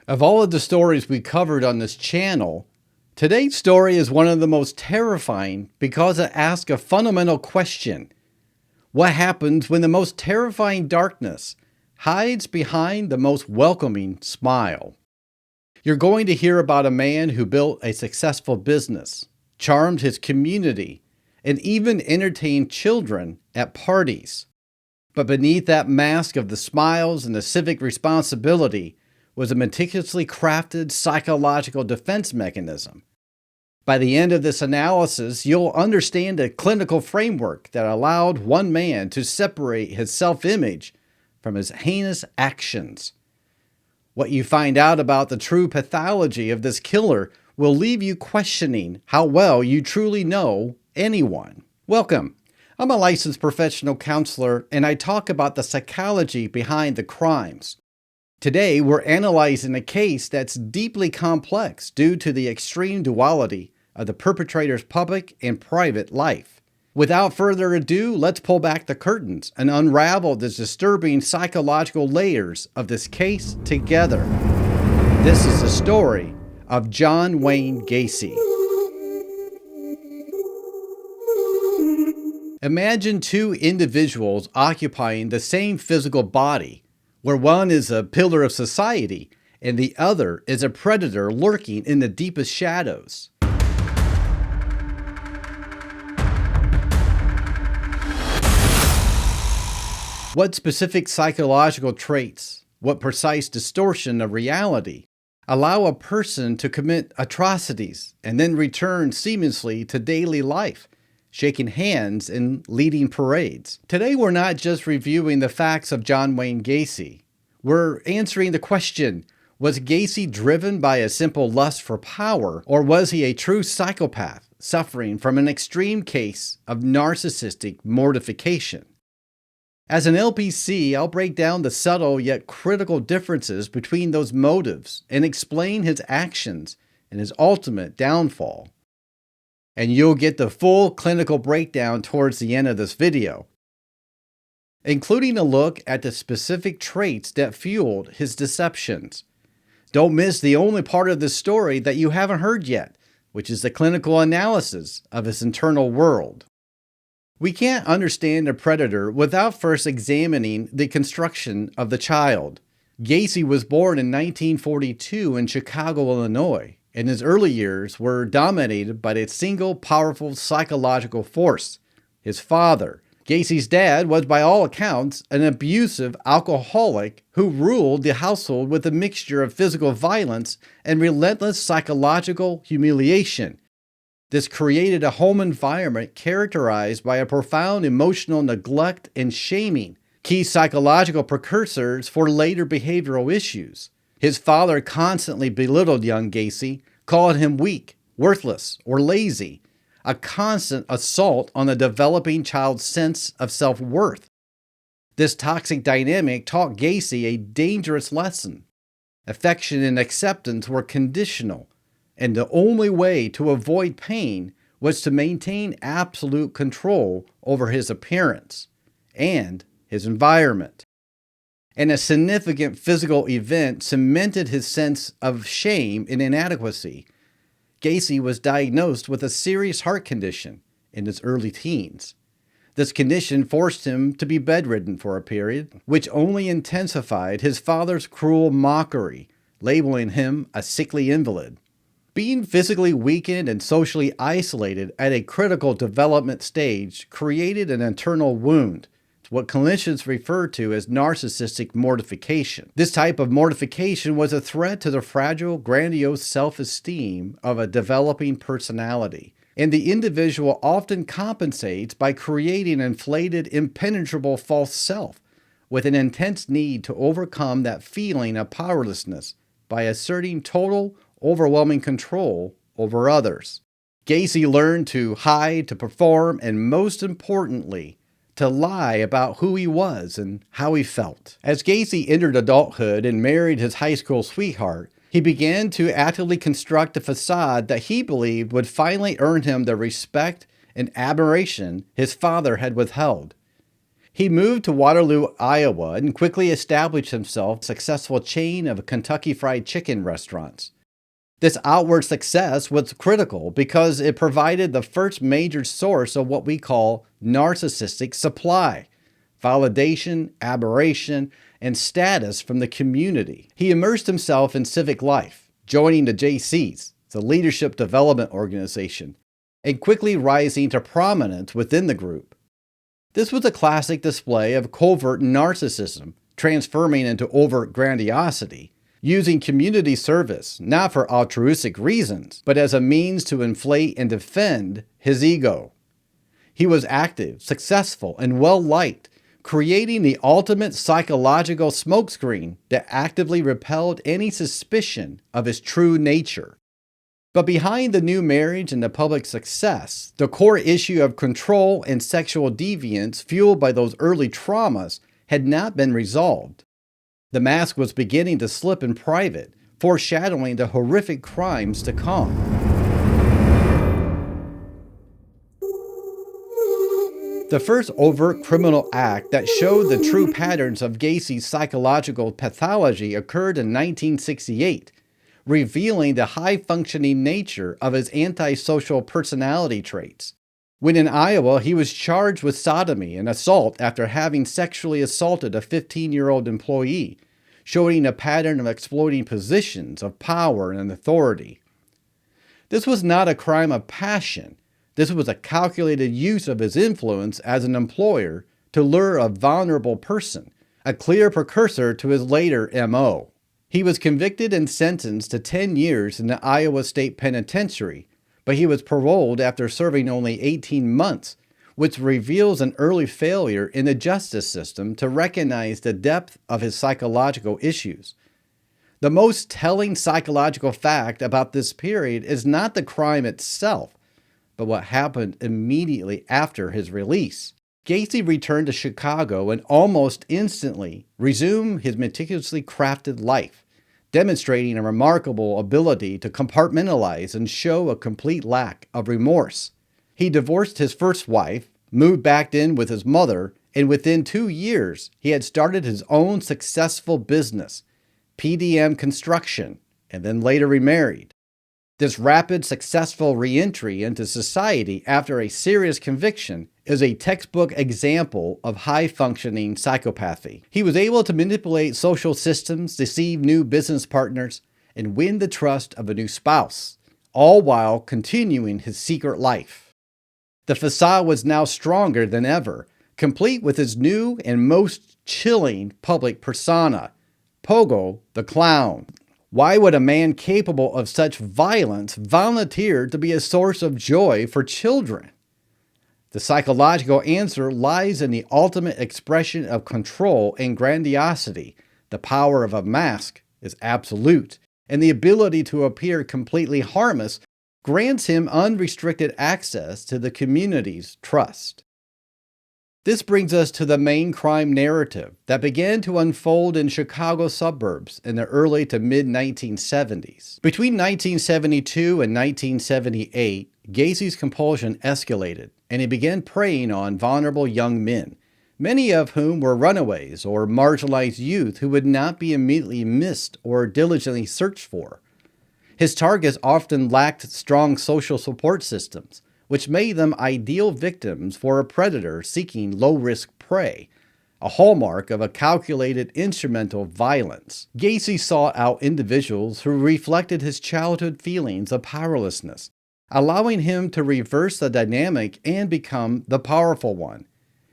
Of all of the stories we covered on this channel, today's story is one of the most terrifying because it asks a fundamental question. What happens when the most terrifying darkness hides behind the most welcoming smile? You're going to hear about a man who built a successful business, charmed his community, and even entertained children at parties. But beneath that mask of the smiles and the civic responsibility was a meticulously crafted psychological defense mechanism. By the end of this analysis, you'll understand a clinical framework that allowed one man to separate his self-image from his heinous actions. What you find out about the true pathology of this killer will leave you questioning how well you truly know anyone. Welcome. I'm a licensed professional counselor, and I talk about the psychology behind the crimes. Today, we're analyzing a case that's deeply complex due to the extreme duality of the perpetrator's public and private life. Without further ado, let's pull back the curtains and unravel the disturbing psychological layers of this case together. This is the story of John Wayne Gacy. Imagine two individuals occupying the same physical body, where one is a pillar of society and the other is a predator lurking in the deepest shadows. What specific psychological traits, what precise distortion of reality allow a person to commit atrocities and then return seamlessly to daily life, shaking hands and leading parades? Today, we're not just reviewing the facts of John Wayne Gacy. We're answering the question, was Gacy driven by a simple lust for power, or was he a true psychopath suffering from an extreme case of narcissistic mortification? As an LPC, I'll break down the subtle yet critical differences between those motives and explain his actions and his ultimate downfall. And you'll get the full clinical breakdown towards the end of this video, including a look at the specific traits that fueled his deceptions. Don't miss the only part of this story that you haven't heard yet, which is the clinical analysis of his internal world. We can't understand a predator without first examining the construction of the child. Gacy was born in 1942 in Chicago, Illinois, and his early years were dominated by a single powerful psychological force, his father. Gacy's dad was, by all accounts, an abusive alcoholic who ruled the household with a mixture of physical violence and relentless psychological humiliation. This created a home environment characterized by a profound emotional neglect and shaming, key psychological precursors for later behavioral issues. His father constantly belittled young Gacy, called him weak, worthless, or lazy, a constant assault on the developing child's sense of self-worth. This toxic dynamic taught Gacy a dangerous lesson. Affection and acceptance were conditional, and the only way to avoid pain was to maintain absolute control over his appearance and his environment. And a significant physical event cemented his sense of shame and inadequacy. Gacy was diagnosed with a serious heart condition in his early teens. This condition forced him to be bedridden for a period, which only intensified his father's cruel mockery, labeling him a sickly invalid. Being physically weakened and socially isolated at a critical development stage created an internal wound, what clinicians refer to as narcissistic mortification. This type of mortification was a threat to the fragile, grandiose self-esteem of a developing personality, and the individual often compensates by creating an inflated, impenetrable false self with an intense need to overcome that feeling of powerlessness by asserting total, overwhelming control over others. Gacy learned to hide, to perform, and most importantly, to lie about who he was and how he felt. As Gacy entered adulthood and married his high school sweetheart, he began to actively construct a facade that he believed would finally earn him the respect and admiration his father had withheld. He moved to Waterloo, Iowa, and quickly established himself a successful chain of Kentucky Fried Chicken restaurants. This outward success was critical because it provided the first major source of what we call narcissistic supply, validation, admiration, and status from the community. He immersed himself in civic life, joining the JCs, the Leadership Development Organization, and quickly rising to prominence within the group. This was a classic display of covert narcissism, transforming into overt grandiosity, using community service not for altruistic reasons, but as a means to inflate and defend his ego. He was active, successful, and well-liked, creating the ultimate psychological smokescreen that actively repelled any suspicion of his true nature. But behind the new marriage and the public success, the core issue of control and sexual deviance fueled by those early traumas had not been resolved. The mask was beginning to slip in private, foreshadowing the horrific crimes to come. The first overt criminal act that showed the true patterns of Gacy's psychological pathology occurred in 1968. Revealing the high-functioning nature of his antisocial personality traits. When in Iowa, he was charged with sodomy and assault after having sexually assaulted a 15-year-old employee, showing a pattern of exploiting positions of power and authority. This was not a crime of passion. This was a calculated use of his influence as an employer to lure a vulnerable person, a clear precursor to his later M.O. He was convicted and sentenced to 10 years in the Iowa State Penitentiary, but he was paroled after serving only 18 months, which reveals an early failure in the justice system to recognize the depth of his psychological issues. The most telling psychological fact about this period is not the crime itself, but what happened immediately after his release. Gacy returned to Chicago and almost instantly resumed his meticulously crafted life, demonstrating a remarkable ability to compartmentalize and show a complete lack of remorse. He divorced his first wife, moved back in with his mother, and within 2 years, he had started his own successful business, PDM Construction, and then later remarried. This rapid, successful re-entry into society after a serious conviction is a textbook example of high-functioning psychopathy. He was able to manipulate social systems, deceive new business partners, and win the trust of a new spouse, all while continuing his secret life. The facade was now stronger than ever, complete with his new and most chilling public persona, Pogo the Clown. Why would a man capable of such violence volunteer to be a source of joy for children? The psychological answer lies in the ultimate expression of control and grandiosity. The power of a mask is absolute, and the ability to appear completely harmless grants him unrestricted access to the community's trust. This brings us to the main crime narrative that began to unfold in Chicago suburbs in the early to mid-1970s. Between 1972 and 1978, Gacy's compulsion escalated, and he began preying on vulnerable young men, many of whom were runaways or marginalized youth who would not be immediately missed or diligently searched for. His targets often lacked strong social support systems, which made them ideal victims for a predator seeking low-risk prey, a hallmark of a calculated instrumental violence. Gacy sought out individuals who reflected his childhood feelings of powerlessness, allowing him to reverse the dynamic and become the powerful one.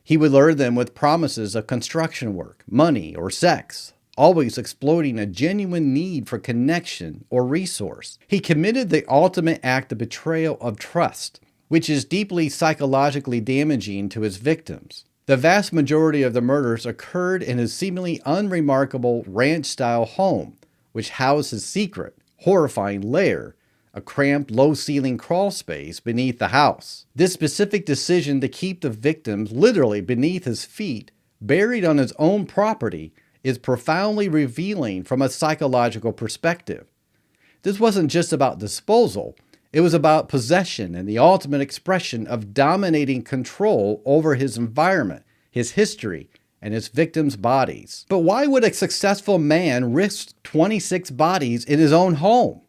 He would lure them with promises of construction work, money, or sex, always exploiting a genuine need for connection or resource. He committed the ultimate act of betrayal of trust, which is deeply psychologically damaging to his victims. The vast majority of the murders occurred in his seemingly unremarkable ranch-style home, which housed his secret, horrifying lair, a cramped, low-ceiling crawl space beneath the house. This specific decision to keep the victims literally beneath his feet, buried on his own property, is profoundly revealing from a psychological perspective. This wasn't just about disposal. It was about possession and the ultimate expression of dominating control over his environment, his history, and his victims' bodies. But why would a successful man risk 26 bodies in his own home?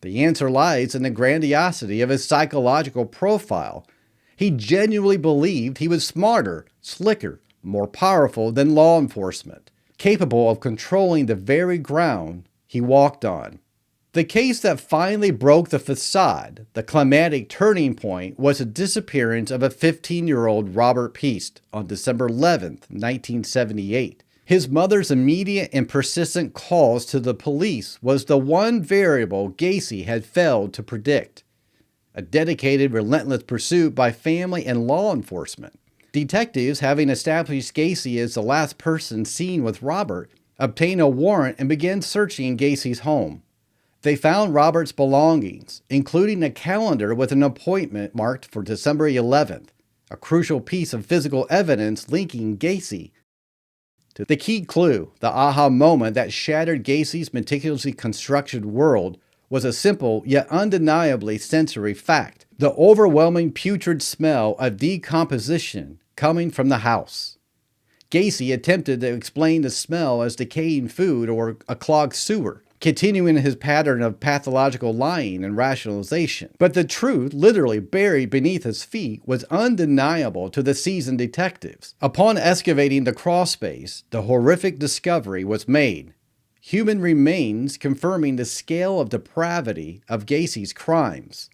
The answer lies in the grandiosity of his psychological profile. He genuinely believed he was smarter, slicker, more powerful than law enforcement, capable of controlling the very ground he walked on. The case that finally broke the facade, the climactic turning point, was the disappearance of a 15-year-old Robert Peast on December 11, 1978. His mother's immediate and persistent calls to the police was the one variable Gacy had failed to predict. A dedicated, relentless pursuit by family and law enforcement. Detectives, having established Gacy as the last person seen with Robert, obtained a warrant and began searching Gacy's home. They found Robert's belongings, including a calendar with an appointment marked for December 11th, a crucial piece of physical evidence linking Gacy to the key clue. The aha moment that shattered Gacy's meticulously constructed world was a simple yet undeniably sensory fact: the overwhelming putrid smell of decomposition coming from the house. Gacy attempted to explain the smell as decaying food or a clogged sewer, continuing his pattern of pathological lying and rationalization. But the truth, literally buried beneath his feet, was undeniable to the seasoned detectives. Upon excavating the crawl space, the horrific discovery was made: human remains, confirming the scale of depravity of Gacy's crimes.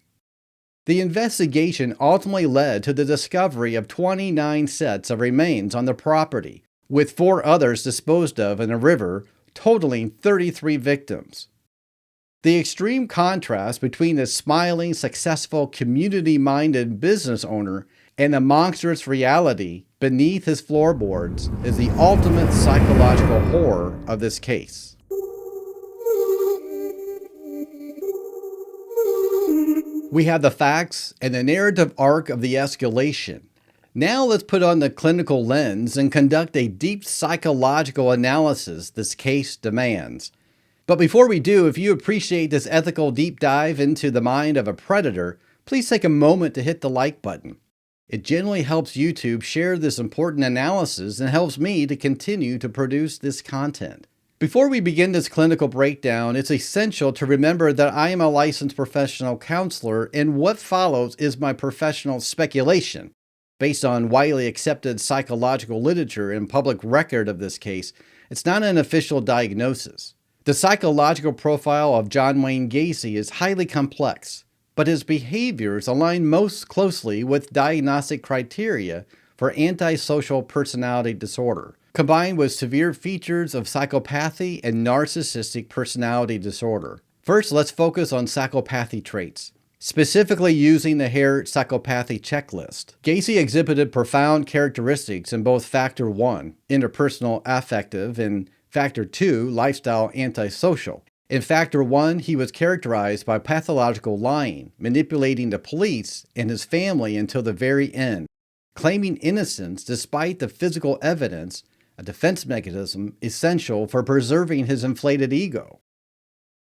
The investigation ultimately led to the discovery of 29 sets of remains on the property, with 4 others disposed of in a river, totaling 33 victims. The extreme contrast between the smiling, successful, community-minded business owner and the monstrous reality beneath his floorboards is the ultimate psychological horror of this case. We have the facts and the narrative arc of the escalation. Now let's put on the clinical lens and conduct a deep psychological analysis this case demands. But before we do, if you appreciate this ethical deep dive into the mind of a predator, please take a moment to hit the like button. It generally helps YouTube share this important analysis and helps me to continue to produce this content. Before we begin this clinical breakdown, it's essential to remember that I am a licensed professional counselor, and what follows is my professional speculation, based on widely accepted psychological literature and public record of this case. It's not an official diagnosis. The psychological profile of John Wayne Gacy is highly complex, but his behaviors align most closely with diagnostic criteria for antisocial personality disorder, combined with severe features of psychopathy and narcissistic personality disorder. First, let's focus on psychopathy traits, specifically using the Hare psychopathy checklist. Gacy exhibited profound characteristics in both Factor 1, interpersonal affective, and Factor 2, lifestyle antisocial. In Factor 1, he was characterized by pathological lying, manipulating the police and his family until the very end, claiming innocence despite the physical evidence, a defense mechanism essential for preserving his inflated ego.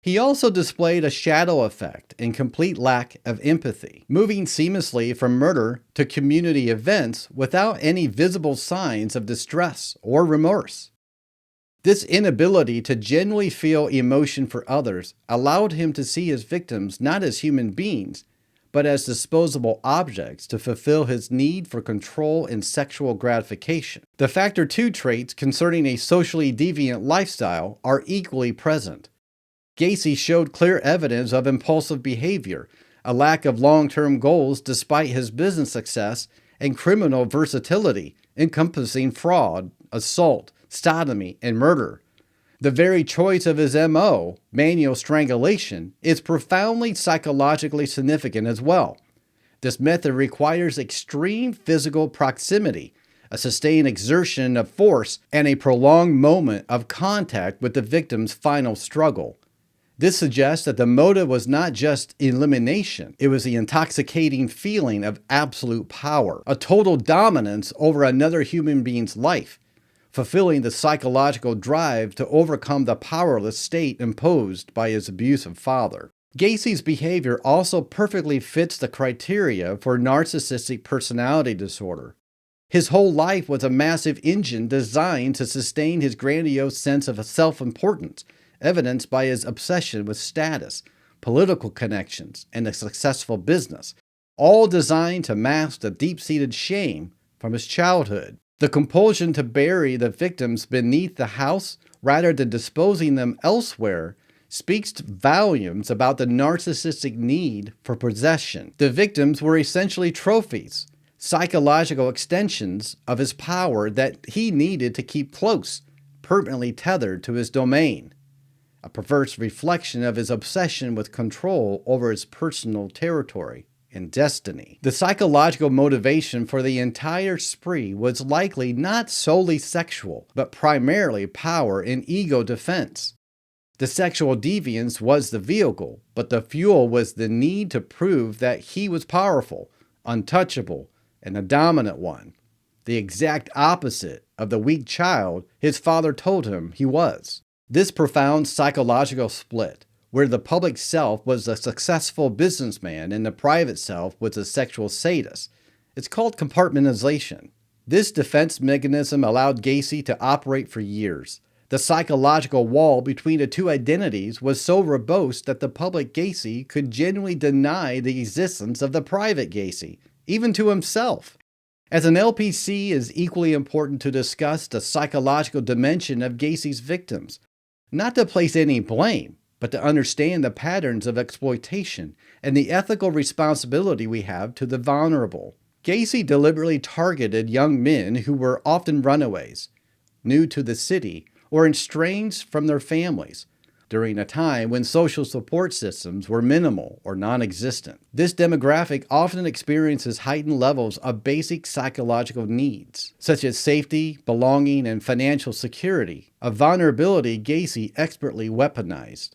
He also displayed a shadow effect and complete lack of empathy, moving seamlessly from murder to community events without any visible signs of distress or remorse. This inability to genuinely feel emotion for others allowed him to see his victims not as human beings, but as disposable objects to fulfill his need for control and sexual gratification. The Factor 2 traits concerning a socially deviant lifestyle are equally present. Gacy showed clear evidence of impulsive behavior, a lack of long-term goals despite his business success, and criminal versatility, encompassing fraud, assault, sodomy, and murder. The very choice of his MO, manual strangulation, is profoundly psychologically significant as well. This method requires extreme physical proximity, a sustained exertion of force, and a prolonged moment of contact with the victim's final struggle. This suggests that the motive was not just elimination, it was the intoxicating feeling of absolute power, a total dominance over another human being's life, fulfilling the psychological drive to overcome the powerless state imposed by his abusive father. Gacy's behavior also perfectly fits the criteria for narcissistic personality disorder. His whole life was a massive engine designed to sustain his grandiose sense of self-importance, evidenced by his obsession with status, political connections, and a successful business, all designed to mask the deep-seated shame from his childhood. The compulsion to bury the victims beneath the house rather than disposing them elsewhere speaks volumes about the narcissistic need for possession. The victims were essentially trophies, psychological extensions of his power that he needed to keep close, permanently tethered to his domain, a perverse reflection of his obsession with control over his personal territory and destiny. The psychological motivation for the entire spree was likely not solely sexual, but primarily power and ego defense. The sexual deviance was the vehicle, but the fuel was the need to prove that he was powerful, untouchable, and a dominant one, the exact opposite of the weak child his father told him he was. This profound psychological split, where the public self was a successful businessman and the private self was a sexual sadist, it's called compartmentalization. This defense mechanism allowed Gacy to operate for years. The psychological wall between the two identities was so robust that the public Gacy could genuinely deny the existence of the private Gacy, even to himself. As an LPC, it is equally important to discuss the psychological dimension of Gacy's victims, not to place any blame, but to understand the patterns of exploitation and the ethical responsibility we have to the vulnerable. Gacy deliberately targeted young men who were often runaways, new to the city, or estranged from their families, during a time when social support systems were minimal or non-existent. This demographic often experiences heightened levels of basic psychological needs, such as safety, belonging, and financial security, a vulnerability Gacy expertly weaponized.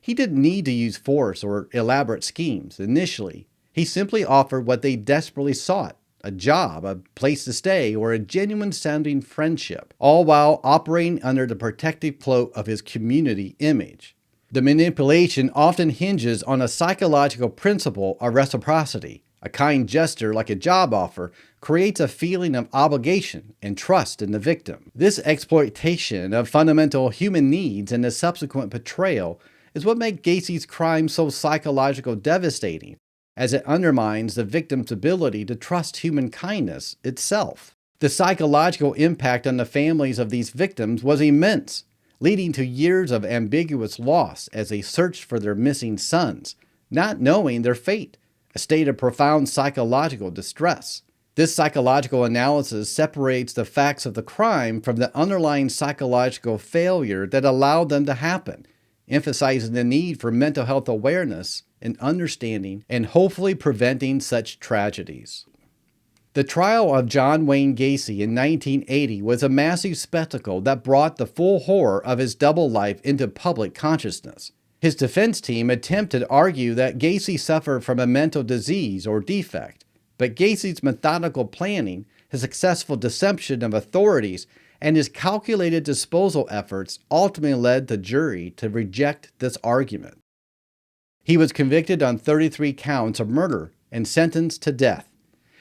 He didn't need to use force or elaborate schemes initially. He simply offered what they desperately sought: a job, a place to stay, or a genuine-sounding friendship, all while operating under the protective cloak of his community image. The manipulation often hinges on a psychological principle of reciprocity. A kind gesture, like a job offer, creates a feeling of obligation and trust in the victim. This exploitation of fundamental human needs and the subsequent betrayal is what makes Gacy's crime so psychologically devastating, as it undermines the victim's ability to trust human kindness itself. The psychological impact on the families of these victims was immense, leading to years of ambiguous loss as they searched for their missing sons, not knowing their fate, a state of profound psychological distress. This psychological analysis separates the facts of the crime from the underlying psychological failure that allowed them to happen, emphasizing the need for mental health awareness and understanding and hopefully preventing such tragedies. The trial of John Wayne Gacy in 1980 was a massive spectacle that brought the full horror of his double life into public consciousness. His defense team attempted to argue that Gacy suffered from a mental disease or defect, but Gacy's methodical planning, his successful deception of authorities, and his calculated disposal efforts ultimately led the jury to reject this argument. He was convicted on 33 counts of murder and sentenced to death.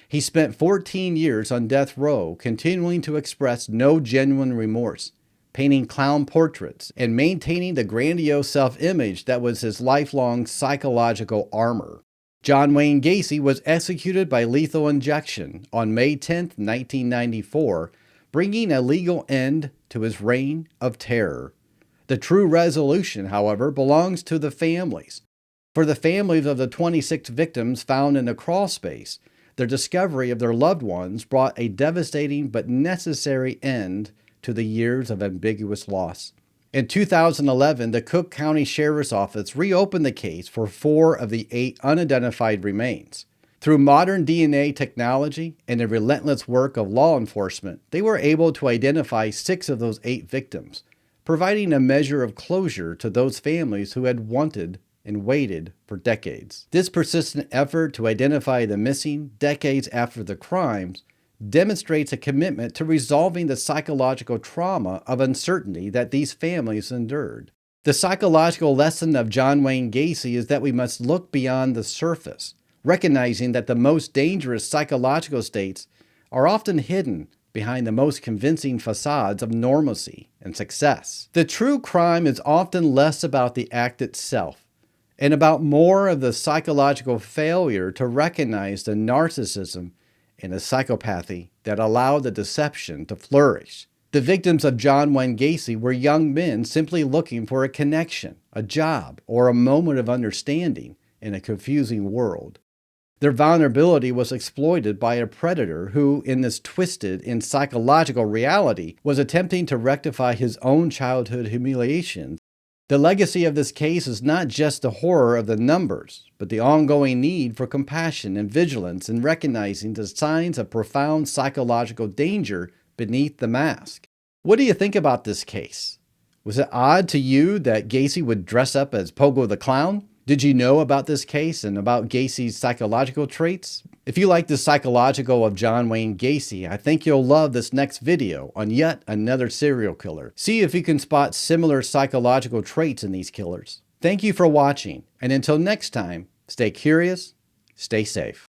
He spent 14 years on death row, continuing to express no genuine remorse, painting clown portraits, and maintaining the grandiose self-image that was his lifelong psychological armor. John Wayne Gacy was executed by lethal injection on May 10, 1994, bringing a legal end to his reign of terror. The true resolution, however, belongs to the families. For the families of the 26 victims found in the crawl space, their discovery of their loved ones brought a devastating but necessary end to the years of ambiguous loss. In 2011, the Cook County Sheriff's Office reopened the case for 4 of the 8 unidentified remains. Through modern DNA technology and the relentless work of law enforcement, they were able to identify 6 of those 8 victims, providing a measure of closure to those families who had wanted and waited for decades. This persistent effort to identify the missing decades after the crimes demonstrates a commitment to resolving the psychological trauma of uncertainty that these families endured. The psychological lesson of John Wayne Gacy is that we must look beyond the surface, recognizing that the most dangerous psychological states are often hidden behind the most convincing facades of normalcy and success. The true crime is often less about the act itself and about more of the psychological failure to recognize the narcissism and the psychopathy that allowed the deception to flourish. The victims of John Wayne Gacy were young men simply looking for a connection, a job, or a moment of understanding in a confusing world. Their vulnerability was exploited by a predator who, in this twisted and psychological reality, was attempting to rectify his own childhood humiliations. The legacy of this case is not just the horror of the numbers, but the ongoing need for compassion and vigilance in recognizing the signs of profound psychological danger beneath the mask. What do you think about this case? Was it odd to you that Gacy would dress up as Pogo the Clown? Did you know about this case and about Gacy's psychological traits? If you like the psychological of John Wayne Gacy, I think you'll love this next video on yet another serial killer. See if you can spot similar psychological traits in these killers. Thank you for watching, and until next time, stay curious, stay safe.